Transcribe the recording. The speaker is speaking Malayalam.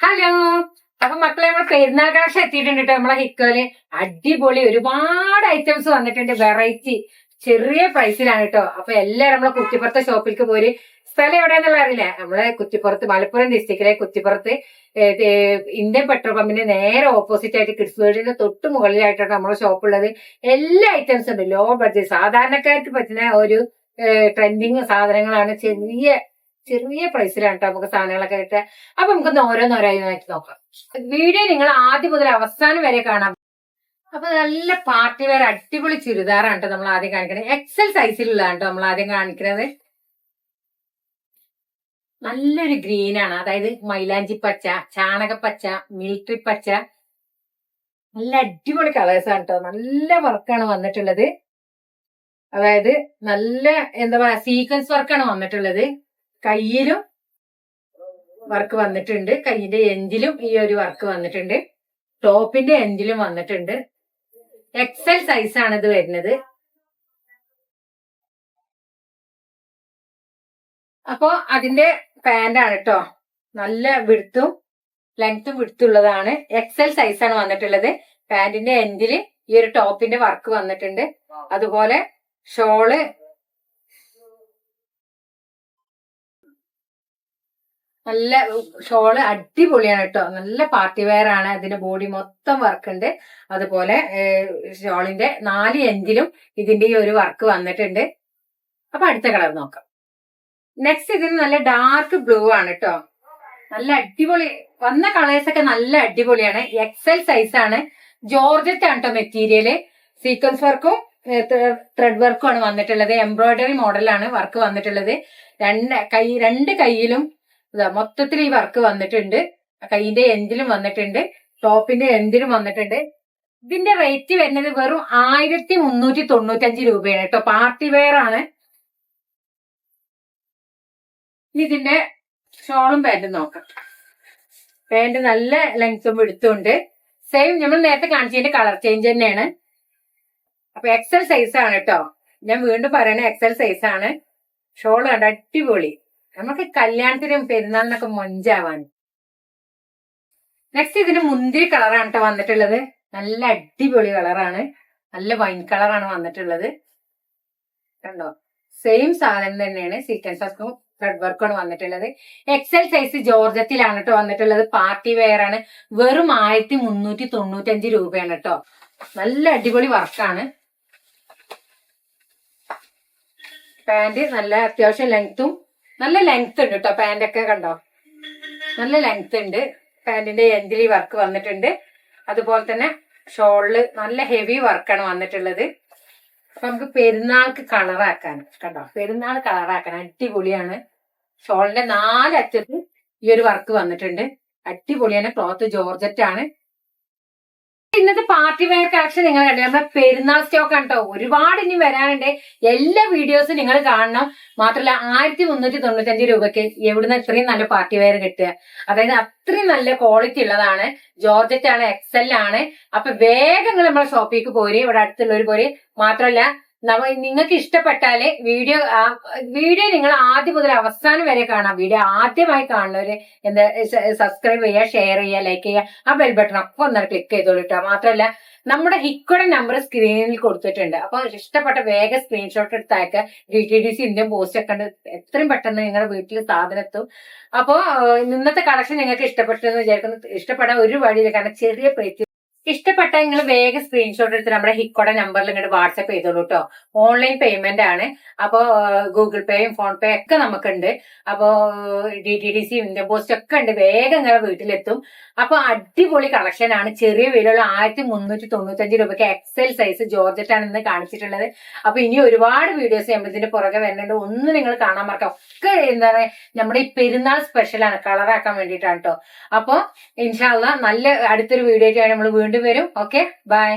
ഹലോ. അപ്പൊ മക്കളെ നമ്മളെ പെരുന്നാൾ കളക്ഷൻ എത്തിയിട്ടുണ്ട് കേട്ടോ. നമ്മളെ ഹിക്കോല് അടിപൊളി ഒരുപാട് ഐറ്റംസ് വന്നിട്ടുണ്ട്. വെറൈറ്റി ചെറിയ പ്രൈസിലാണ് കേട്ടോ. അപ്പൊ എല്ലാരും നമ്മളെ കുറ്റിപ്പുറത്തെ ഷോപ്പിലേക്ക് പോര്. സ്ഥലം എവിടെയാന്നുള്ള അറിയില്ല. നമ്മളെ കുറ്റിപ്പുറത്ത് മലപ്പുറം ഡിസ്ട്രിക്റ്റിലെ കുറ്റിപ്പുറത്ത് ഇന്ത്യൻ പെട്രോൾ പമ്പിന്റെ നേരെ ഓപ്പോസിറ്റ് ആയിട്ട് കിഡ്സ് വേൾഡിന്റെ തൊട്ട് മുകളിലായിട്ടാണ് നമ്മുടെ ഷോപ്പ് ഉള്ളത്. എല്ലാ ഐറ്റംസും ഉണ്ട്. ലോ ബഡ്ജറ്റ് സാധാരണക്കാർക്ക് പറ്റുന്ന ഒരു ട്രെൻഡിങ് സാധനങ്ങളാണ്. ചെറിയ പ്രൈസിലാണ് കേട്ടോ നമുക്ക് സാധനങ്ങളൊക്കെ കിട്ടുക. അപ്പൊ നമുക്കൊന്ന് ഓരോന്നോരോന്നായിട്ട് നോക്കാം. വീഡിയോ നിങ്ങൾ ആദ്യം മുതൽ അവസാനം വരെ കാണാം. അപ്പൊ നല്ല പാർട്ടി വെയർ അടിപൊളി ചുരിദാറാണ് കേട്ടോ നമ്മൾ ആദ്യം കാണിക്കുന്നത്. എക്സൽ സൈസിലുള്ളതാണ് കേട്ടോ നമ്മൾ ആദ്യം കാണിക്കുന്നത്. നല്ലൊരു ഗ്രീൻ ആണ്, അതായത് മൈലാഞ്ചി പച്ച, ചാണകപ്പച്ച, മിലിറ്ററി പച്ച, നല്ല അടിപൊളി കളേഴ്സാണ് കേട്ടോ. നല്ല വർക്കാണ് വന്നിട്ടുള്ളത്. അതായത് നല്ല എന്താ പറയാ സീക്വൻസ് വർക്കാണ് വന്നിട്ടുള്ളത്. കയ്യിലും വർക്ക് വന്നിട്ടുണ്ട്, കയ്യിന്റെ എൻഡിലും ഈ ഒരു വർക്ക് വന്നിട്ടുണ്ട്, ടോപ്പിന്റെ എൻഡിലും വന്നിട്ടുണ്ട്. എക്സൽ സൈസാണ് ഇത് വരുന്നത്. അപ്പോ അതിന്റെ പാന്റാണ് കേട്ടോ. നല്ല വിടുത്തും ലെങ്ത്തും വിടുത്തുള്ളതാണ്. എക്സൽ സൈസാണ് വന്നിട്ടുള്ളത്. പാന്റിന്റെ എൻഡില് ഈ ഒരു ടോപ്പിന്റെ വർക്ക് വന്നിട്ടുണ്ട്. അതുപോലെ ഷോള് നല്ല ഷോള് അടിപൊളിയാണ് കേട്ടോ. നല്ല പാർട്ടി വെയർ ആണ്. അതിന്റെ ബോഡി മൊത്തം വർക്ക് ഉണ്ട്. അതുപോലെ ഷോളിന്റെ 4 എൻഡിലും ഇതിന്റെ ഈ ഒരു വർക്ക് വന്നിട്ടുണ്ട്. അപ്പൊ അടുത്ത കളർ നോക്കാം. നെക്സ്റ്റ് ഇതിന് നല്ല ഡാർക്ക് ബ്ലൂ ആണ് കേട്ടോ. നല്ല അടിപൊളി വന്ന കളേഴ്സ് ഒക്കെ നല്ല അടിപൊളിയാണ്. എക്സൽ സൈസ് ആണ്. ജോർജറ്റ് ആണ് കേട്ടോ മെറ്റീരിയല്. സീക്വൻസ് വർക്കും ത്രെഡ് വർക്കും ആണ് വന്നിട്ടുള്ളത്. എംബ്രോയിഡറി മോഡലാണ് വർക്ക് വന്നിട്ടുള്ളത്. രണ്ട് കൈയിലും മൊത്തത്തിൽ ഈ വർക്ക് വന്നിട്ടുണ്ട്. കൈയിന്റെ എൻഡിലും വന്നിട്ടുണ്ട്, ടോപ്പിന്റെ എൻഡിലും വന്നിട്ടുണ്ട്. ഇതിന്റെ റേറ്റ് വരുന്നത് വെറും 1395 രൂപയാണ് കേട്ടോ. പാർട്ടി വെയർ ആണ്. ഇതിന്റെ ഷോളും പാന്റും നോക്കാം. പാന്റ് നല്ല ലെങ്ത്തും എടുത്തുണ്ട്. സെയിം നമ്മൾ നേരത്തെ കാണിച്ചതിന്റെ കളർ ചേഞ്ച് തന്നെയാണ്. അപ്പൊ എക്സൽ സൈസ് ആണ് കേട്ടോ. ഞാൻ വീണ്ടും പറയണേ എക്സൽ സൈസ് ആണ്. ഷോൾ കണ്ട അടിപൊളി, നമുക്ക് കല്യാണത്തിനും പെരുന്നാളിനൊക്കെ മൊഞ്ചാവാൻ. നെക്സ്റ്റ് ഇതിന് മുന്തിരി കളറാണ് കേട്ടോ വന്നിട്ടുള്ളത്. നല്ല അടിപൊളി കളറാണ്. നല്ല വൈൻ കളറാണ് വന്നിട്ടുള്ളത്. കണ്ടോ, സെയിം സാധനം തന്നെയാണ്. സീക്വൻസ് വർക്കും ത്രെഡ് വർക്കാണ് വന്നിട്ടുള്ളത്. എക്സൽ സൈസ് ജോർജറ്റിലാണ് കേട്ടോ വന്നിട്ടുള്ളത്. പാർട്ടി വെയർ ആണ്. വെറും 1395 രൂപയാണ് കേട്ടോ. നല്ല അടിപൊളി വർക്കാണ്. പാന്റ് നല്ല അത്യാവശ്യം ലെങ്ത്തും നല്ല ലെങ്ത് ഉണ്ട് കേട്ടോ. പാന്റ് ഒക്കെ കണ്ടോ, നല്ല ലെങ്ത് ഉണ്ട്. പാന്റിന്റെ എൻഡിൽ വർക്ക് വന്നിട്ടുണ്ട്. അതുപോലെ തന്നെ ഷോളില് നല്ല ഹെവി വർക്കാണ് വന്നിട്ടുള്ളത്. അപ്പൊ നമുക്ക് പെരുന്നാൾക്ക് കളറാക്കാൻ കണ്ടോ, പെരുന്നാൾ കളറാക്കാൻ അടിപൊളിയാണ്. ഷോളിന്റെ 4 അറ്റത്ത് ഈ ഒരു വർക്ക് വന്നിട്ടുണ്ട്. അടിപൊളിയാണ്. ക്ലോത്ത് ജോർജറ്റ് ആണ്. ഇന്നത്തെ പാർട്ടി വെയർ കളക്ഷൻ നിങ്ങൾ കണ്ടു. നമ്മുടെ പെരുന്നാൾ സ്റ്റോക്ക് ആണ് കേട്ടോ. ഒരുപാട് ഇനി വരാനുണ്ട്. എല്ലാ വീഡിയോസും നിങ്ങൾ കാണണം. മാത്രമല്ല 1395 രൂപയ്ക്ക് എവിടുന്ന് ഇത്രയും നല്ല പാർട്ടി വെയർ കിട്ടുക? അതായത് അത്രയും നല്ല ക്വാളിറ്റി ഉള്ളതാണ്. ജോർജറ്റ് ആണ്, എക്സൽ ആണ്. അപ്പൊ വേഗം നിങ്ങൾ നമ്മളെ ഷോപ്പിലേക്ക് പോര്. ഇവിടെ അടുത്തുള്ളവർ പോര്. മാത്രമല്ല നിങ്ങൾക്ക് ഇഷ്ടപ്പെട്ടാല് വീഡിയോ നിങ്ങൾ ആദ്യം മുതൽ അവസാനം വരെ കാണാം. വീഡിയോ ആദ്യമായി കാണുന്നവര് എന്താ സബ്സ്ക്രൈബ് ചെയ്യുക, ഷെയർ ചെയ്യുക, ലൈക്ക് ചെയ്യുക. ആ ബെൽ ബട്ടൺ അപ്പൊ ഒന്നര ക്ലിക്ക് ചെയ്തോളൂ കേട്ടോ. മാത്രമല്ല നമ്മുടെ ഹിക്കോയുടെ നമ്പർ സ്ക്രീനിൽ കൊടുത്തിട്ടുണ്ട്. അപ്പൊ ഇഷ്ടപ്പെട്ട വേഗം സ്ക്രീൻഷോട്ട് എടുത്തയക്കുക. DTDC ഇന്ത്യൻ പോസ്റ്റ് ഒക്കെ ഉണ്ട്. എത്രയും പെട്ടെന്ന് നിങ്ങളുടെ വീട്ടിൽ സാധനം എത്തും. അപ്പോ ഇന്നത്തെ കളക്ഷൻ നിങ്ങൾക്ക് ഇഷ്ടപ്പെട്ടെന്ന് വിചാരിക്കുന്നു. ഇഷ്ടപ്പെടാൻ ഒരു വഴിയില്ല, കാരണം ചെറിയ പ്രൈസ്. ഇഷ്ടപ്പെട്ട നിങ്ങൾ വേഗം സ്ക്രീൻഷോട്ട് എടുത്ത് നമ്മുടെ ഹിക്കോയുടെ നമ്പറിൽ ഇങ്ങോട്ട് വാട്സ്ആപ്പ് ചെയ്തോളൂ കേട്ടോ. ഓൺലൈൻ പേയ്മെന്റ് ആണ്. അപ്പോ ഗൂഗിൾ പേയും ഫോൺ പേ ഒക്കെ നമുക്കുണ്ട്. അപ്പോ DTDC ഇന്ത്യൻ പോസ്റ്റ് ഒക്കെ ഉണ്ട്. വേഗം നിങ്ങളുടെ വീട്ടിലെത്തും. അപ്പൊ അടിപൊളി കളക്ഷൻ ആണ്. ചെറിയ വിലയുള്ള 1395 രൂപയ്ക്ക് എക്സൽ സൈസ് ജോർജറ്റ് ആണ് ഇന്ന് കാണിച്ചിട്ടുള്ളത്. അപ്പൊ ഇനി ഒരുപാട് വീഡിയോസ് ഇതിന്റെ പുറകെ വരുന്നുണ്ട്. ഒന്ന് നിങ്ങൾ കാണാൻ മറക്കാം. ഒക്കെ എന്താണ് നമ്മുടെ ഈ പെരുന്നാൾ സ്പെഷ്യലാണ്, കളറാക്കാൻ വേണ്ടിയിട്ടാണ് കേട്ടോ. അപ്പൊ ഇൻഷാ അല്ലാഹ് നല്ല അടുത്തൊരു വീഡിയോ ആയിട്ട് നമ്മൾ വീണ്ടും വരും. Okay, by.